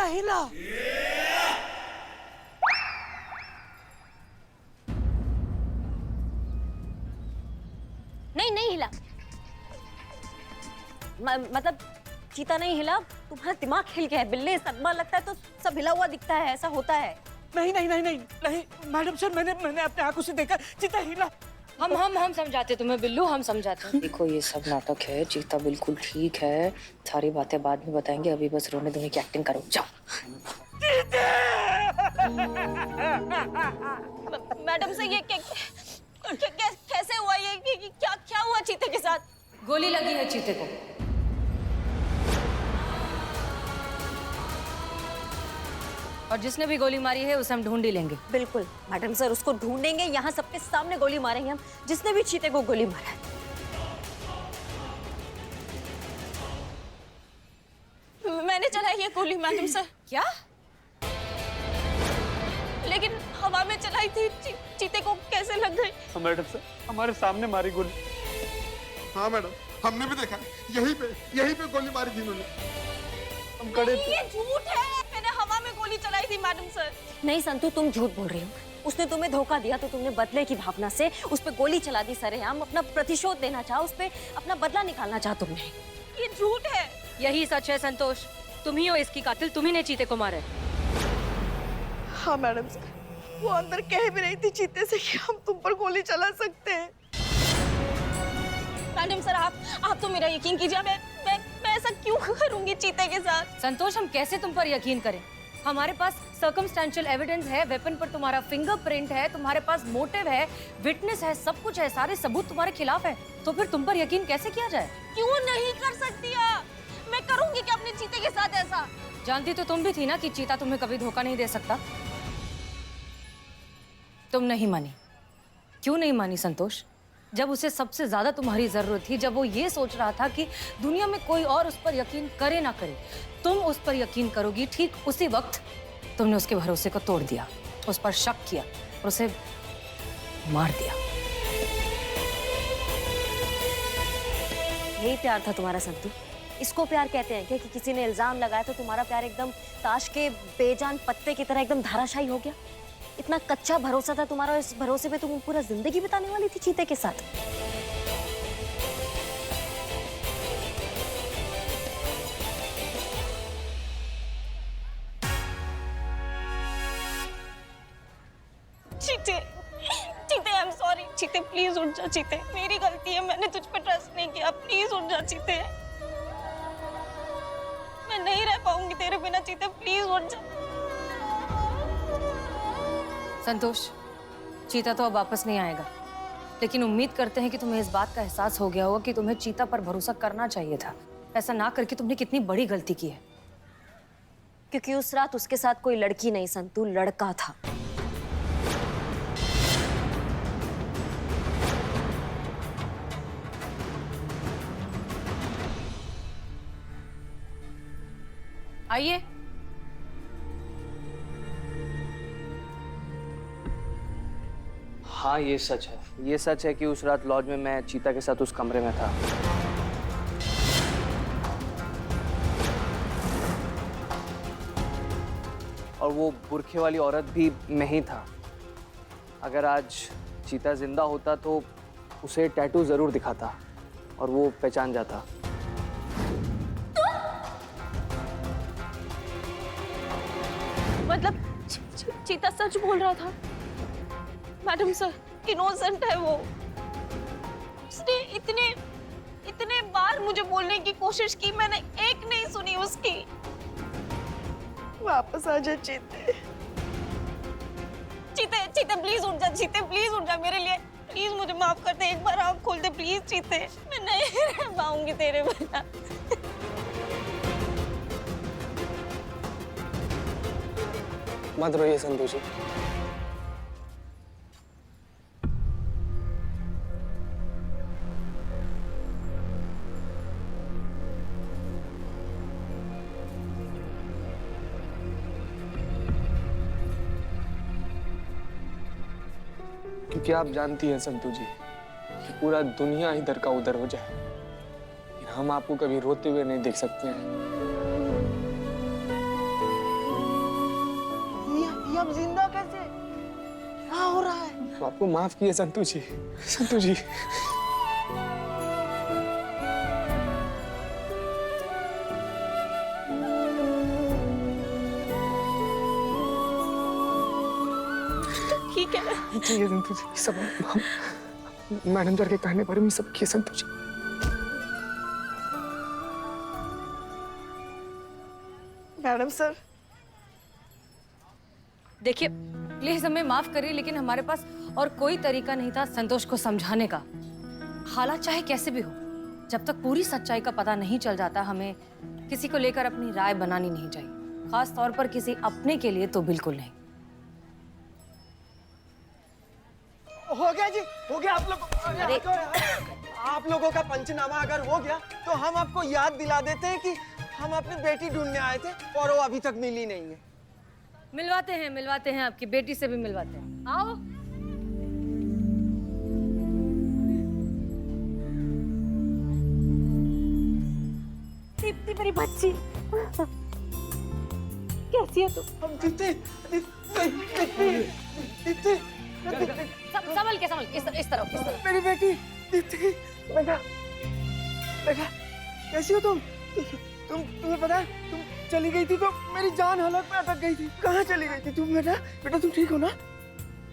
चीता हिला। नहीं नहीं हिला, मतलब चीता नहीं हिला, तुम्हारा दिमाग हिल गया है। बिल्ले सदमा लगता है तो सब हिला हुआ दिखता है, ऐसा होता है। नहीं नहीं नहीं नहीं नहीं मैडम सर, मैंने अपने आंखों से देखा, चीता हिला। हम समझाते तुम्हें बिल्लू, हम समझाते। देखो ये सब नाटक है, चीता बिल्कुल ठीक है, सारी बातें बाद में बताएंगे, अभी बस रोने धोने की एक्टिंग करो, जाओ। मैडम से ये कैसे हुआ, ये क्या क्या हुआ चीते के साथ? गोली लगी है चीते को। और जिसने भी गोली मारी है उसे हम ढूंढ ही लेंगे। बिल्कुल मैडम सर, उसको ढूंढेंगे, यहाँ सबके सामने गोली मारेंगे हम, जिसने भी चीते को गोली मारा है। मैंने चलाई है गोली मैडम सर। क्या? लेकिन हवा में चलाई थी, चीते को कैसे लग गई? मैडम सर, हमारे सामने मारी गोली। हाँ मैडम, हमने भी देखा, यहीं पे गोली मारी थी उन्होंने। हम खड़े थे। ये झूठ है, मैंने हवा में गोली चलाई थी मैडम सर। नहीं संतू, तुम झूठ बोल रही हो। उसने तुम्हें धोखा दिया तो तुमने बदले की भावना से उस पे गोली चला दी सरेआम, अपना प्रतिशोध देना चाहा, उस पे अपना बदला निकालना चाहा तुमने। ये झूठ है। यही सच है संतोष, तुम ही हो इसकी कातिल, तुम ही ने चीते को मारा है। हाँ मैडम सर, वो अंदर कह भी रही थी चीते से कि हम तुम पर गोली चला सकते हैं। मैडम सर, आप तो मेरा यकीन कीजिए, मैं ऐसा क्यों करूंगी चीते के साथ? संतोष, हम कैसे तुम पर यकीन करें? हमारे पास सर्कमस्टेंशियल एविडेंस है, वेपन पर तुम्हारा फिंगरप्रिंट है, तुम्हारे पास मोटिव है, विटनेस है, सब कुछ है, सारे सबूत तुम्हारे खिलाफ है, तो फिर तुम पर यकीन कैसे किया जाए? क्यों नहीं कर सकती आप? मैं करूंगी क्या अपने चीते के साथ ऐसा? जानती तो तुम भी थी ना कि चीता तुम्हें कभी धोखा नहीं दे सकता। तुम नहीं मानी। क्यों नहीं मानी संतोष? जब उसे सबसे ज्यादा तुम्हारी जरूरत थी, जब वो ये सोच रहा था कि दुनिया में कोई और उस पर यकीन करे ना करे, तुम उस पर यकीन करोगी, ठीक उसी वक्त तुमने उसके भरोसे को तोड़ दिया, उस पर शक किया और उसे मार दिया। यही प्यार था तुम्हारा संतू? इसको प्यार कहते हैं क्या कि किसी ने इल्जाम लगाया तो तुम्हारा प्यार एकदम ताश के बेजान पत्ते की तरह एकदम धाराशायी हो गया? इतना कच्चा भरोसा था तुम्हारा, इस भरोसे पे तुम पूरा जिंदगी बिताने वाली थी चीते के साथ? चीते, चीते, आई एम सॉरी। चीते प्लीज उठ जा। चीते, मेरी गलती है, मैंने तुझ पे ट्रस्ट नहीं किया, प्लीज उठ जा चीते। मैं नहीं रह पाऊंगी तेरे बिना चीते, प्लीज उठ जा। संतोष, चीता तो अब वापस नहीं आएगा, लेकिन उम्मीद करते हैं कि तुम्हें इस बात का एहसास हो गया होगा कि तुम्हें चीता पर भरोसा करना चाहिए था। ऐसा ना करके तुमने कितनी बड़ी गलती की है। क्योंकि उस रात उसके साथ कोई लड़की नहीं संतू, लड़का था। आइए। हाँ ये सच है, ये सच है कि उस रात लॉज में मैं चीता के साथ उस कमरे में था। और वो बुरखे वाली औरत भी मैं ही था। अगर आज चीता जिंदा होता तो उसे टैटू जरूर दिखाता और वो पहचान जाता। मतलब चीता सच बोल रहा था? मैडम सर, इनोसेंट है वो। उसने इतने बार मुझे बोलने की कोशिश की, मैंने एक नहीं सुनी उसकी। वापस आ जा चीते। चीते, चीते प्लीज उठ जा। चीते प्लीज उठ जा मेरे लिए, प्लीज मुझे माफ कर दे, एक बार आँख खोल दे प्लीज चीते। मैं नहीं रह पाऊंगी तेरे बिना। मत रोइए संतोष जी। क्योंकि आप जानती हैं संतू जी कि पूरा दुनिया इधर का उधर हो जाए, लेकिन हम आपको कभी रोते हुए नहीं देख सकते हैं। अब जिंदा कैसे? क्या हो रहा है? तो आपको माफ किए संतू जी, संतू जी। ठीक है। ठीक है संतू जी, सब मैडम सर के कहने पर भी सब किए संतू जी। मैडम सर, देखिए प्लीज हमें माफ करिए, लेकिन हमारे पास और कोई तरीका नहीं था संतोष को समझाने का। हालात चाहे कैसे भी हो, जब तक पूरी सच्चाई का पता नहीं चल जाता, हमें किसी को लेकर अपनी राय बनानी नहीं चाहिए, खास तौर पर किसी अपने के लिए तो बिल्कुल नहीं। हो गया जी, हो गया। आप लोगों का पंचनामा अगर हो गया तो हम आपको याद दिला देते हैं कि हम अपनी बेटी ढूंढने आए थे और वो अभी तक मिली नहीं है। मिलवाते हैं, आपकी बेटी से भी मिलवाते हैं। आओ। दीप्ति मेरी बच्ची, कैसी है तू? हम दीप्ति, दीप्ति, संभल के इस तरफ। मेरी बेटी दीप्ति, बेटा, बेटा, कैसी हो तुम? तुम्हें पता है, तुम चली गई थी तो मेरी जान हालत में अटक गई थी। कहाँ चली गई थी तुम? बेटा, बेटा तुम ठीक हो ना?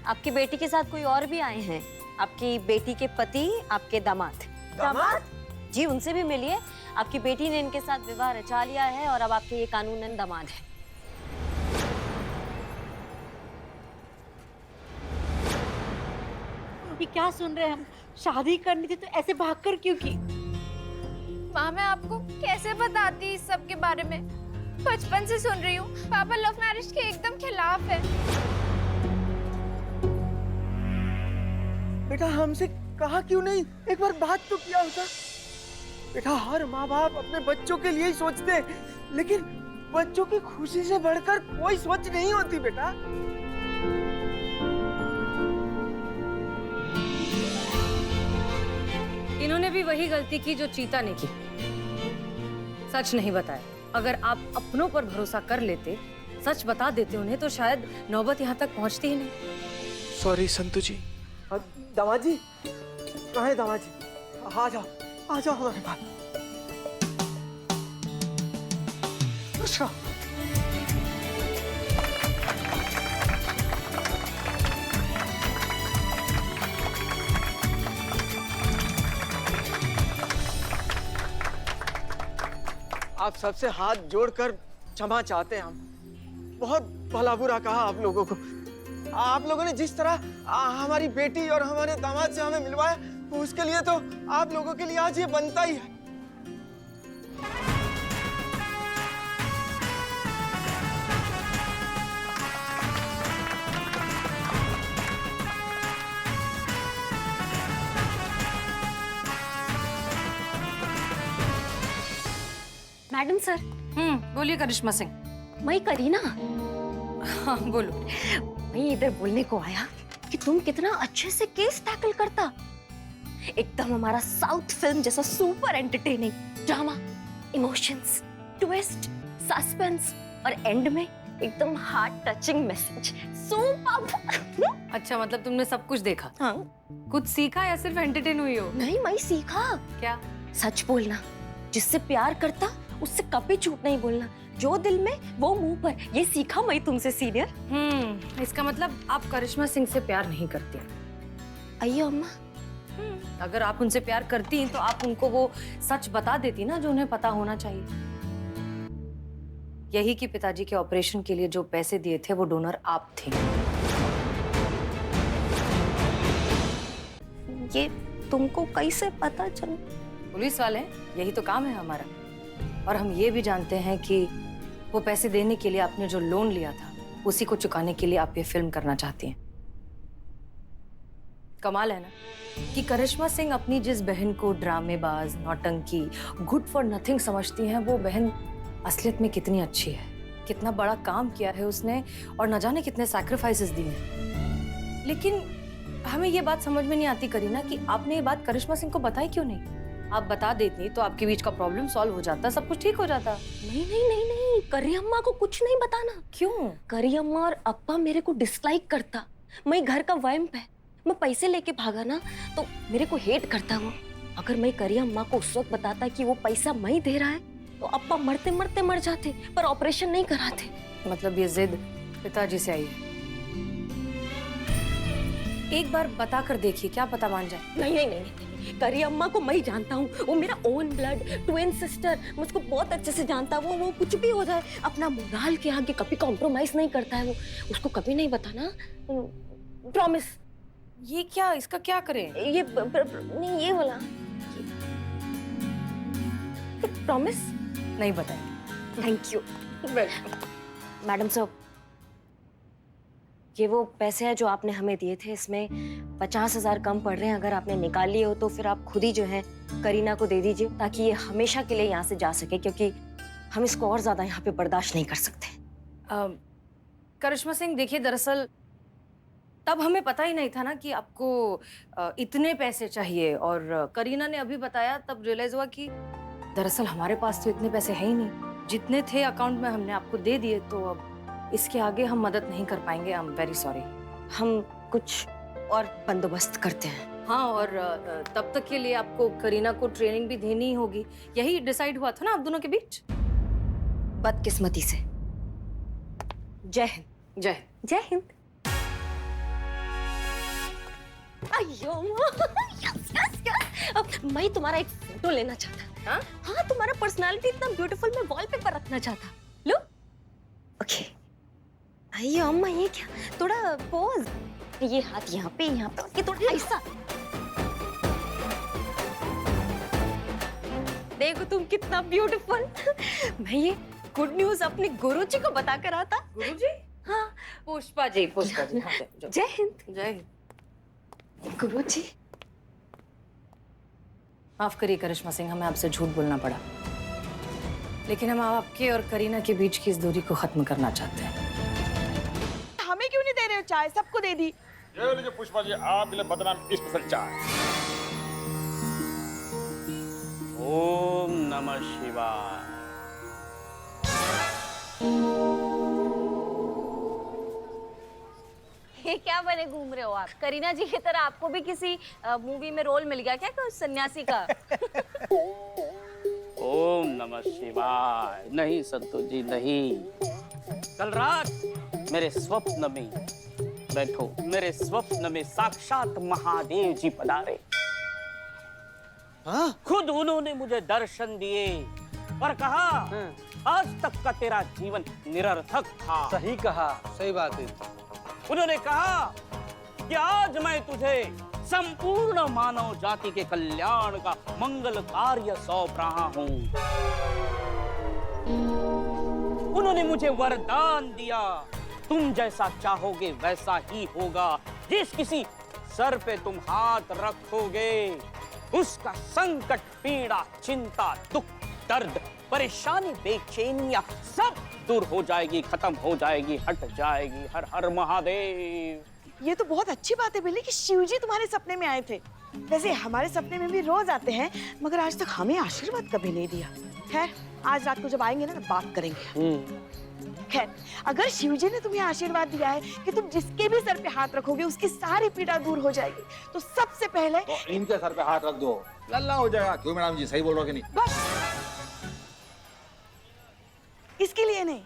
आपकी बेटी के साथ कोई और भी आए हैं, आपकी बेटी के पति, आपके दामाद। दामाद? जी, उनसे भी मिलिए। आपकी बेटी ने इनके साथ विवाह रचा लिया है और अब आपके ये कानूनन दामाद है। ये क्या सुन रहे हैं हम? शादी करनी थी तो ऐसे भागकर क्यों की? माँ, मैं आपको कैसे बताती इस सब के बारे में? बचपन से सुन रही हूँ, पापा लव मैरिज के एकदम खिलाफ है। बेटा हमसे कहा क्यों नहीं? एक बार बात तो किया होता। बेटा हर माँ बाप अपने बच्चों के लिए ही सोचते हैं, लेकिन बच्चों की खुशी से बढ़कर कोई सोच नहीं होती बेटा। इन्होंने भी वही गलती की जो चीता ने की, सच नहीं बताया। अगर आप अपनों पर भरोसा कर लेते, सच बता देते उन्हें, तो शायद नौबत यहाँ तक पहुँचती ही नहीं। सॉरी संतू जी। दामाद जी, कहाँ है दामाद जी? आ जाओ हमारे पास। अच्छा, आप सबसे हाथ जोड़कर क्षमा चाहते हैं हम। बहुत भला बुरा कहा आप लोगों को। आप लोगों ने जिस तरह हमारी बेटी और हमारे दामाद से हमें मिलवाया, उसके लिए तो आप लोगों के लिए आज ये बनता ही है। Madam sir. बोलिए करिश्मा सिंह। मैं करीना। हाँ बोलो। मैं इधर बोलने को आया कि तुम कितना अच्छे से केस टैकल करता। एकदम हमारा साउथ फिल्म जैसा super entertaining drama, emotions, twist, suspense और एंड में एकदम हार्ट टचिंग मैसेज। सुपर। अच्छा, मतलब तुमने सब कुछ देखा? हाँ। कुछ सीखा या सिर्फ एंटरटेन हुई हो? नहीं, मैं सीखा। क्या? सच बोलना, जिससे प्यार करता उससे कभी झूठ नहीं बोलना, जो दिल में वो मुंह पर। ये सीखा मैं तुमसे सीनियर। इसका मतलब आप करिश्मा सिंह से प्यार नहीं करती? अयो अम्मा, अगर आप उनसे प्यार करती तो आप उनको वो सच बता देती ना, जो उन्हें पता होना चाहिए। यही कि पिताजी के ऑपरेशन के लिए जो पैसे दिए थे वो डोनर आप थे। ये तुमको कैसे पता चला? पुलिस वाले, यही तो काम है हमारा। और हम ये भी जानते हैं कि वो पैसे देने के लिए आपने जो लोन लिया था, उसी को चुकाने के लिए आप ये फिल्म करना चाहती हैं। कमाल है ना कि करिश्मा सिंह अपनी जिस बहन को ड्रामेबाज, नौटंकी, गुड फॉर नथिंग समझती हैं, वो बहन असलियत में कितनी अच्छी है। कितना बड़ा काम किया है उसने और न जाने कितने सैक्रिफाइसेस दिए हैं। लेकिन हमें ये बात समझ में नहीं आती करीना कि आपने ये बात करिश्मा सिंह को बताई क्यों नहीं? आप बता देती तो आपके बीच का प्रॉब्लम सॉल्व हो जाता, सब कुछ ठीक हो जाता। नहीं नहीं नहीं नहीं, करी अम्मा को कुछ नहीं बताना। क्यों? करी अम्मा और अप्पा मेरे को डिसलाइक करता। मैं घर का वैम्प है, मैं पैसे लेके भागा ना तो मेरे को हेट करता वो। अगर मैं करी अम्मा को उस वक्त बताता कि वो पैसा मैं ही दे रहा है तो अप्पा मरते मरते मर जाते, पर ऑपरेशन नहीं कराते। मतलब ये जिद पिताजी से आई है। एक बार बता कर देखिए, क्या पता मान जाए। नहीं नहीं नहीं, नहीं। करी अम्मा को मैं ही जानता हूँ, वो मेरा ओन ब्लड ट्विन सिस्टर, मैं उसको बहुत अच्छे से जानता हूँ। वो कुछ भी हो जाए अपना मोराल के आगे कभी कॉम्प्रोमाइज नहीं करता है वो। उसको कभी नहीं बताना, प्रॉमिस। ये क्या, इसका क्या करें? ये नहीं, ये वाला प्रॉमिस नहीं बताएंगे। Thank you. मैडम साहब, ये वो पैसे हैं जो आपने हमें दिए थे, इसमें 50,000 कम पड़ रहे हैं। अगर आपने निकाल लिए हो तो फिर आप खुद ही जो है करीना को दे दीजिए, ताकि ये हमेशा के लिए यहाँ से जा सके, क्योंकि हम इसको और ज्यादा यहाँ पे बर्दाश्त नहीं कर सकते। करिश्मा सिंह, देखिए दरअसल तब हमें पता ही नहीं था ना कि आपको इतने पैसे चाहिए, और करीना ने अभी बताया तब रियलाइज हुआ कि दरअसल हमारे पास तो इतने पैसे हैं ही नहीं। जितने थे अकाउंट में हमने आपको दे दिए, तो अब इसके आगे हम मदद नहीं कर पाएंगे। I am very sorry. हम कुछ और बंदोबस्त करते हैं। हाँ, और तब तक के लिए आपको करीना को ट्रेनिंग भी देनी ही होगी। यही डिसाइड हुआ था ना आप दोनों के बीच? बदकिस्मती से। जय हिंद। जय जय हिंद। अयो यस यस यस, अब मैं तुम्हारा एक फोटो लेना चाहता। हाँ हाँ, तुम्हारा पर्सनालिटी इतना ब्यूटीफुल, मैं वॉलपेपर रखना चाहता। लो ओके। अयो अम्मा, ये क्या, थोड़ा पोज, ये हाथ यहाँ पे ये थोड़ा ऐसा। देखो तुम कितना ब्यूटीफुल। मैं ये गुड न्यूज अपने गुरुजी को बता कर आता। गुरुजी? हाँ पुष्पा जी, पुष्पा जी। हाँ, जय हिंद। जय हिंद। गुरुजी, माफ करिए करिश्मा सिंह, हमें आपसे झूठ बोलना पड़ा, लेकिन हम आपके और करीना के बीच की इस दूरी को खत्म करना चाहते हैं। हमें क्यों नहीं दे रहे हो चाय? सबको दे दी। ये लीजिए पुष्पा जी, आप मिले बदनाम स्पेशल चाय। ओम नमः शिवाय। ये क्या बने घूम रहे हो आप? करीना जी की तरह आपको भी किसी मूवी में रोल मिल गया क्या, कोई सन्यासी का? ओम नमः शिवाय। नहीं संतोष जी, नहीं। कल रात मेरे स्वप्न में, बैठो, मेरे स्वप्न में साक्षात महादेव जी पधारे। हाँ? खुद उन्होंने मुझे दर्शन दिए और कहा, आज तक का तेरा जीवन निरर्थक था। सही कहा, सही बात है। उन्होंने कहा कि आज मैं तुझे संपूर्ण मानव जाति के कल्याण का मंगल कार्य सौंप रहा हूं। उन्होंने मुझे वरदान दिया, तुम जैसा चाहोगे वैसा ही होगा। जिस किसी सर पे तुम हाथ रखोगे उसका संकट, पीड़ा, चिंता, दुख, दर्द, परेशानी, बेचैनियां सब दूर हो जाएगी, खत्म हो जाएगी, हट जाएगी। हर हर महादेव। ये तो बहुत अच्छी बात है बिल्ली कि शिवजी तुम्हारे सपने में आए थे। वैसे हमारे सपने में भी रोज आते हैं, मगर आज तक हमें आशीर्वाद कभी नहीं दिया। खैर, आज रात को जब आएंगे ना तो बात करेंगे। खैर, अगर शिवजी ने तुम्हें आशीर्वाद दिया है कि तुम जिसके भी सर पे हाथ रखोगे उसकी सारी पीड़ा दूर हो जाएगी, तो सबसे पहले तो इनके सर पे हाथ रख दो, लल्ला हो जाएगा। क्यों मैडम जी, सही बोल रहे हो कि नहीं? बस इसके लिए नहीं।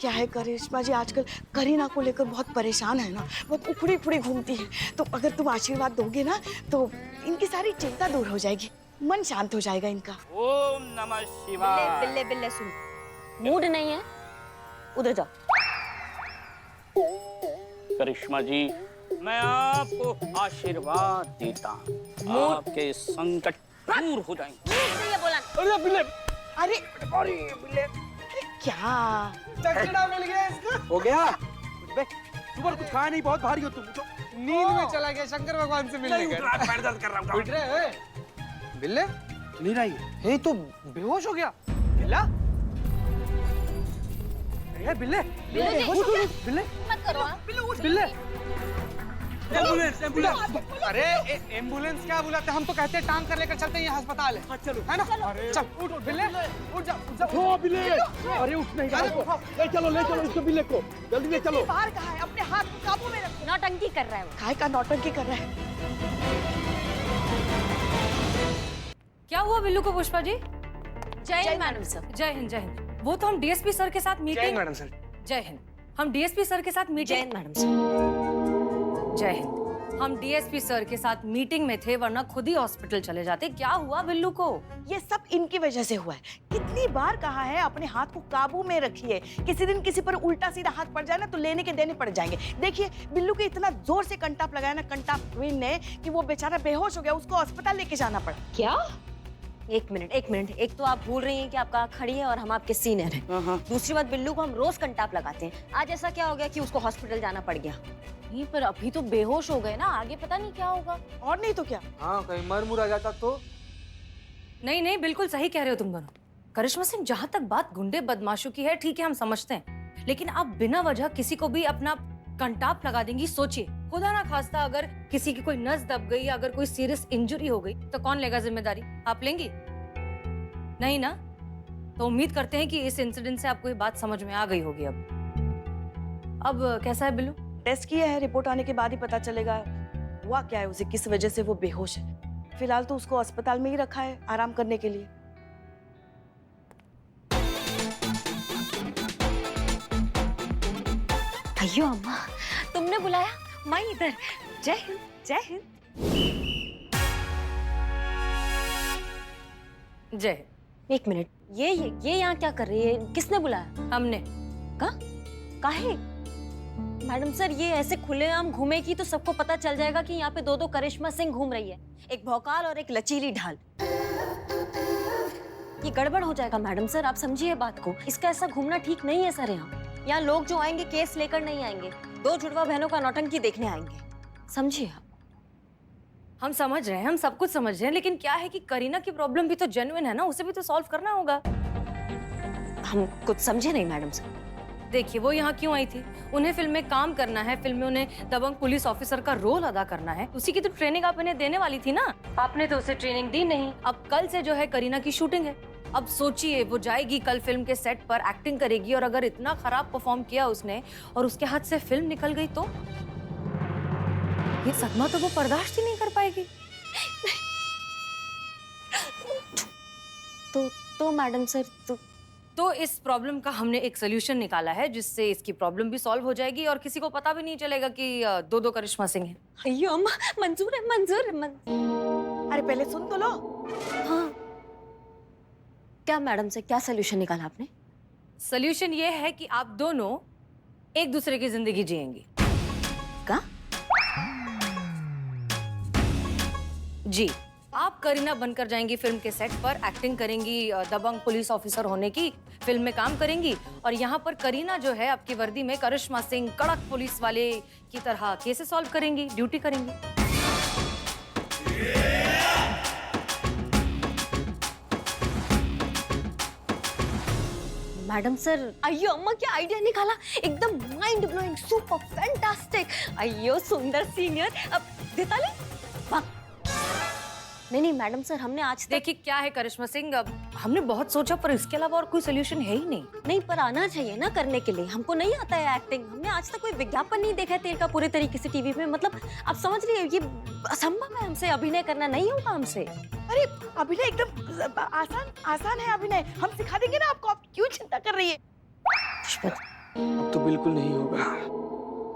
क्या है करिश्मा जी, आजकल करीना को लेकर बहुत परेशान है ना, बहुत उखड़ी उखड़ी घूमती है। तो अगर तुम आशीर्वाद दोगे ना तो इनकी सारी चिंता दूर हो जाएगी, मन शांत हो जाएगा इनका। ओम नमः शिवाय। बिल्ले बिल्ले सुन, मूड नहीं है, उधर जाओ। करिश्मा जी, मैं आपको आशीर्वाद देता हूँ, आपके संकट दूर हो जाएंगे। ये बोला। अरे बिल्ले, अरे अरे बिल्ले, क्या चकड़ा मिल गया इसका। हो गया? सुबह कुछ खाया नहीं, बहुत भारी हो तुम। नींद में चला गया, शंकर भगवान से मिलने गया। पैर दर्द कर रहा हूँ। उठ रहे बिल्ले, नहीं रही है तो बेहोश हो गया। बिल्ला, बिल्ले, बिल्ले, बिल्ले, बिल्ले, मत करो। बिल्ले, एम्बुलेंस एम्बुलेंस। अरे एम्बुलेंस क्या बुलाते, हम तो कहते हैं टांग कर लेकर चलते हैं, ये अस्पताल है। चलो है ना, चल उठ उठ बिल्ले, उठ जा उठ जा। ओ बिल्ले, अरे उठ नहीं रहा, ले चलो इसको बिल्ले को, जल्दी ले चलो। बाहर कहाँ है? अपने हाथ को काबू में रखो। नौटंकी कर रहा है वो। काहे का नौटंकी कर रहा है? क्या हुआ बिल्लू को पुष्पा जी? जय हिंद मैडम सर। जय हिंद जय हिंद। वो तो हम डीएसपी सर के साथ मीटिंग। Madam sir. जय हिंद। हम डीएसपी सर के साथ जय मीटिंग। Hind madam sir. जय हिंद। हम डीएसपी सर के साथ मीटिंग में थे, वरना खुद ही हॉस्पिटल चले जाते। क्या हुआ बिल्लू को? ये सब इनकी वजह से हुआ है। कितनी बार कहा है अपने हाथ को काबू में रखिए, किसी दिन किसी पर उल्टा सीधा हाथ पड़ जाए ना तो लेने के देने पड़ जाएंगे। देखिए बिल्लू के इतना जोर से कंटाप लगाया ना कंटाप क्वीन ने कि वो बेचारा बेहोश हो गया, उसको अस्पताल लेके जाना पड़ा। क्या? एक मिनट। एक तो आप भूल रही हैं कि आपका खड़ी है और हम आपके सीनियर हैं। दूसरी बात, बिल्लू को हम रोज कंटाप लगाते हैं। आज ऐसा क्या हो गया कि उसको हॉस्पिटल जाना पड़ गया? नहीं पर अभी तो बेहोश हो गए ना, आगे पता नहीं क्या होगा। और नहीं तो क्या। हाँ, कहीं मर मुर आ जाता तो। नहीं नहीं, बिल्कुल सही कह रहे हो तुम दोनों। करिश्मा सिंह, जहाँ तक बात गुंडे बदमाशों की है, ठीक है, हम समझते हैं, लेकिन आप बिना वजह किसी को भी अपना कंटाप लगा देंगी। सोचिए, खुदा ना खास्ता अगर किसी की कोई नस दब गई, अगर कोई सीरियस इंजरी हो गई, तो कौन लेगा जिम्मेदारी? आप लेंगी? नहीं ना? तो उम्मीद करते हैं कि इस इंसिडेंट से आपको ये बात समझ में आ गई होगी। अब कैसा है बिल्लू? टेस्ट किया है, रिपोर्ट आने के बाद ही पता चलेगा हुआ क्या है उसे, किस वजह से वो बेहोश है। फिलहाल तो उसको अस्पताल में ही रखा है आराम करने के लिए। अयो अम्मा, तुमने बुलाया? मैं इधर। जय हिंद जय हिंद। जय। एक मिनट, ये यहाँ क्या कर रही है? किसने बुलाया? हमने। काहे? मैडम सर, ये ऐसे खुलेआम घूमेगी तो सबको पता चल जाएगा कि यहाँ पे दो करिश्मा सिंह घूम रही है, एक भौकाल और एक लचीली ढाल। ये गड़बड़ हो जाएगा मैडम सर, आप समझिए बात को। इसका ऐसा घूमना ठीक नहीं है सर। यहाँ लोग जो आएंगे केस लेकर नहीं आएंगे, दो जुड़वा बहनों का नौटंकी देखने आएंगे, समझिए आप। हम समझ रहे हैं, हम सब कुछ समझ रहे हैं, लेकिन क्या है कि करीना की प्रॉब्लम भी तो जेन्युइन है ना, उसे भी तो सॉल्व करना होगा। हम कुछ समझे नहीं मैडम सर। देखिए, वो यहाँ क्यों आई थी? उन्हें फिल्म में काम करना है, फिल्म में उन्हें दबंग पुलिस ऑफिसर का रोल अदा करना है। उसी की तो ट्रेनिंग आप इन्हें देने वाली थी ना। आपने तो उसे ट्रेनिंग दी नहीं। अब कल से जो है करीना की शूटिंग है। अब सोचिए, वो जाएगी कल फिल्म के सेट पर, एक्टिंग करेगी, और अगर इतना खराब परफॉर्म किया उसने और उसके हाथ से फिल्म निकल गई तो ये सदमा तो वो बर्दाश्त ही नहीं कर पाएगी। तो मैडम सर, तो इस प्रॉब्लम का हमने एक सोल्यूशन निकाला है, जिससे इसकी प्रॉब्लम भी सॉल्व हो जाएगी और किसी को पता भी नहीं चलेगा कि दो करिश्मा सिंह हैं। अयो अम्मा, मंजूर है मंजूर है अरे पहले सुन तो लो। हाँ, क्या मैडम से क्या सोल्यूशन निकाला आपने? सोल्यूशन ये है कि आप दोनों एक दूसरे की जिंदगी जिएंगी। क्या? जी, आप करीना बनकर जाएंगी फिल्म के सेट पर, एक्टिंग करेंगी दबंग पुलिस ऑफिसर होने की, फिल्म में काम करेंगी, और यहाँ पर करीना जो है आपकी वर्दी में करिश्मा सिंह कड़क पुलिस वाले की तरह केसेस सॉल्व करेंगी, ड्यूटी करेंगी। मैडम सर, अयो अम्मा, क्या आइडिया निकाला! एकदम माइंड ब्लोइंग, सुपर फैंटास्टिक। अयो सुंदर सीनियर, अब देताली नहीं मैडम सर, हमने आज देखिए क्या है करिश्मा सिंह, अब हमने बहुत सोचा पर इसके अलावा और कोई सोल्यूशन है ही नहीं, पर आना चाहिए ना करने के लिए। हमको नहीं आता है एक्टिंग, हमने आज तक कोई विज्ञापन नहीं देखा है तेल का पूरे तरीके से टीवी में। मतलब आप समझ रही है, ये असंभव है, हमसे अभिनय करना नहीं होगा हमसे। अरे अभिनय एकदम आसान है अभिनय, हम सिखा देंगे ना आपको, आप क्यों चिंता कर रही है? अब तो बिल्कुल नहीं होगा।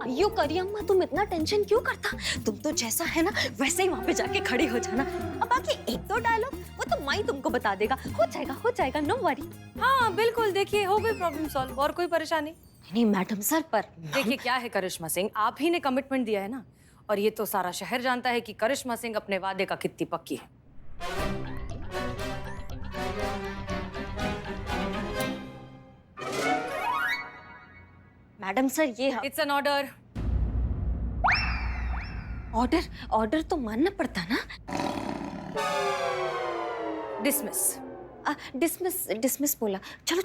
अयो करी अम्मा, तुम इतना टेंशन क्यों करता? तुम तो जैसा है ना वैसे ही वहाँ पे जाके खड़ी हो जाना। अब बाकी एक दो डायलॉग वो तो माई तुमको बता देगा, हो जाएगा, नो वरी। हाँ बिल्कुल, देखिए हो गई प्रॉब्लम सॉल्व, और कोई परेशानी नहीं मैडम सर। पर देखिए क्या है करिश्मा सिंह, आप ही ने कमिटमेंट दिया है ना, और ये तो सारा शहर जानता है कि करिश्मा सिंह अपने वादे का कितनी पक्की है। मैडम सर, ये इट्स एन ऑर्डर। ऑर्डर तो मानना पड़ता ना। डिसमिस। डिसमिस बोला। चलो